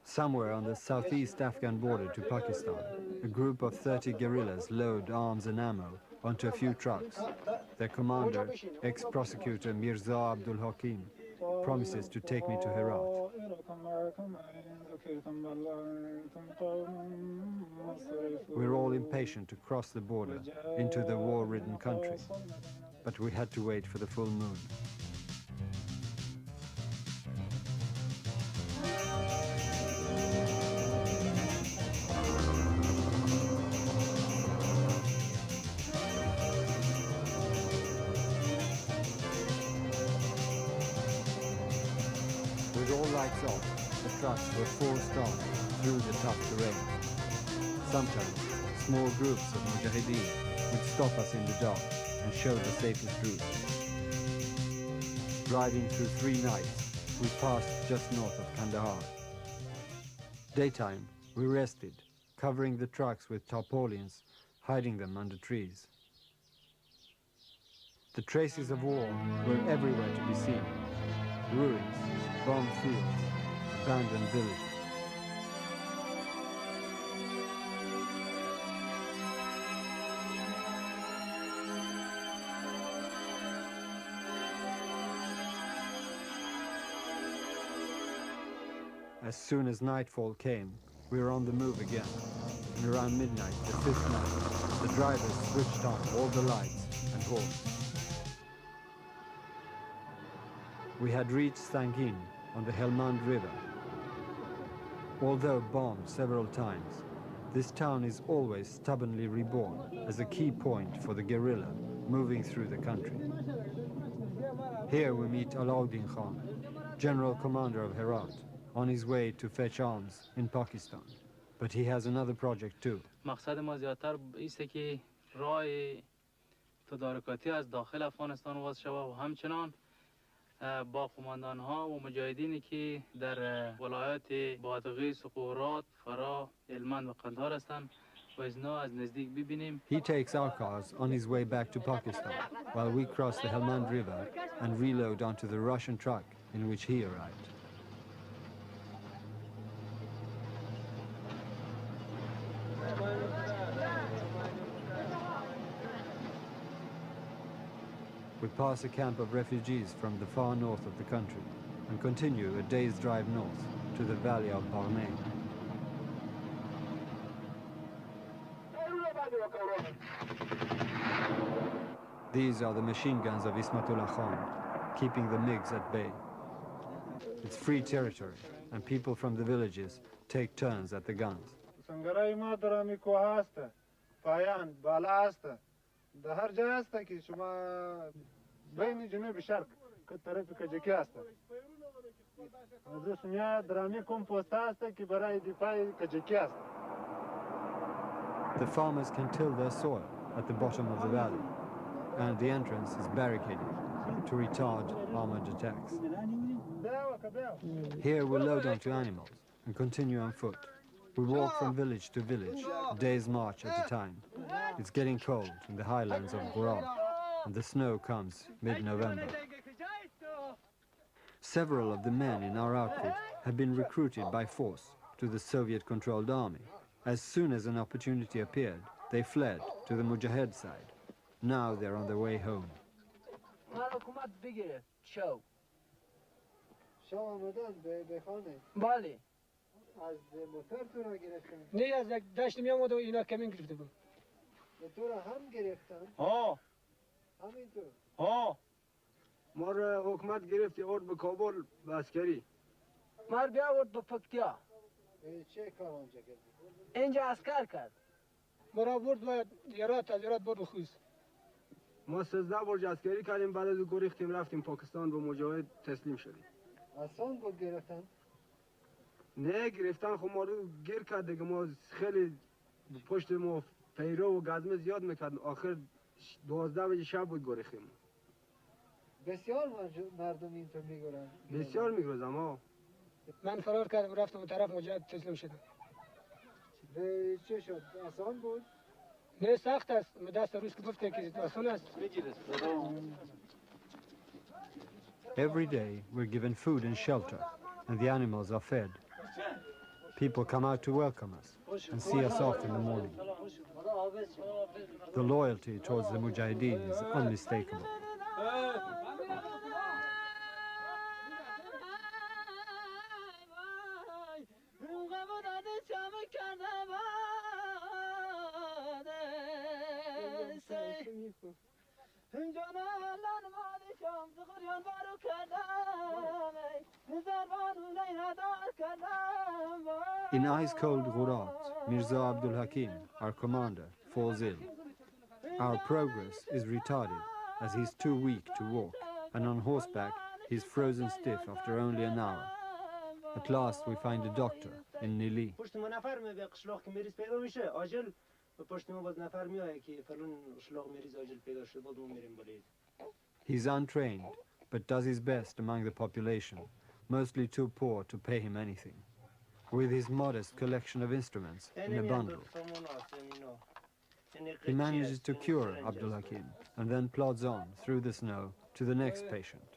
Somewhere on the southeast Afghan border to Pakistan, a group of 30 guerrillas load arms and ammo onto a few trucks. Their commander, ex-prosecutor Mirza Abdul Hakim, promises to take me to Herat. We're all impatient to cross the border into the war-ridden country, but we had to wait for the full moon. With all lights off, the trucks were forced on through the tough terrain. Sometimes, small groups of mujahideen would stop us in the dark and show the safest route. Driving through 3 nights, we passed just north of Kandahar. Daytime, we rested, covering the trucks with tarpaulins, hiding them under trees. The traces of war were everywhere to be seen. Ruins, bombed fields, abandoned villages. As soon as nightfall came, we were on the move again. And around midnight, the 5th night, the drivers switched on all the lights and halted. We had reached Sangin on the Helmand River. Although bombed several times, this town is always stubbornly reborn as a key point for the guerrilla moving through the country. Here we meet Alauddin Khan, General Commander of Herat, on his way to fetch arms in Pakistan. But he has another project too. مقصد ما زیادتر است که راه تدارکاتی از داخل افغانستان واز شود و همچنان با قماندان‌ها و مجاهدینی که در ولایات بادغیس، سقورات، فرا، هلمند و قندهار هستند و اینا از نزدیک ببینیم. He takes our cars on his way back to Pakistan while we cross the Helmand River and reload onto the Russian truck in which he arrived. We pass a camp of refugees from the far north of the country and continue a day's drive north to the valley of Barmay. These are the machine guns of Ismatullah Khan, keeping the MiGs at bay. It's free territory, and people from the villages take turns at the guns. بین جنوب شرق که طرف کجکی است. از سومیا درامی کمپوست است که برای دفاع کجکی است. The farmers can till their soil at the bottom of the valley, and the entrance is barricaded to retard armored attacks. Here we load onto animals and continue on foot. We walk from village to village, a day's march at a time. It's getting cold in the highlands of Goral, and the snow comes mid-November. Several of the men in our outfit have been recruited by force to the Soviet-controlled army. As soon as an opportunity appeared, they fled to the Mujahid side. Now they're on their way home. ما را حکومت گرفتی آورد به کابل به عسکری. ما بیا آورد به پکتیا. چه کار اونجا کردی؟ اینجا عسکر کرد. ما را آورد به هرات، از هرات برد به خوست. ما 13 برج عسکری کردیم، بعد از او گریختیم رفتیم پاکستان به مجاهد تسلیم شدیم. آسان بود گرفتن؟ نه گرفتن خب ما رو گیر کرد دیگه، ما خیلی پشت ما پیرو و گزمه زیاد میکرد، آخر 12 بجه شب بود گریختیم. بسیار مردم اینطور میگرن؟ بسیار میگرزم ها. من فرار کردم رفتم به طرف مجاهد تسلیم شدم. چه شد؟ آسان بود؟ نه سخت است، دست روز که گفته که آسان است. Every day we're given food and shelter, and the animals are fed, People come out to welcome us and see us off in the morning. The loyalty towards the Mujahideen is unmistakable. In ice-cold Ghurat, Mirza Abdul Hakim, our commander, falls ill. Our progress is retarded as he's too weak to walk, and on horseback he's frozen stiff after only an hour. At last we find a doctor in Nili. He's untrained, but does his best among the population, mostly too poor to pay him anything. With his modest collection of instruments in a bundle, he manages to cure Abdul Hakim and then plods on through the snow to the next patient.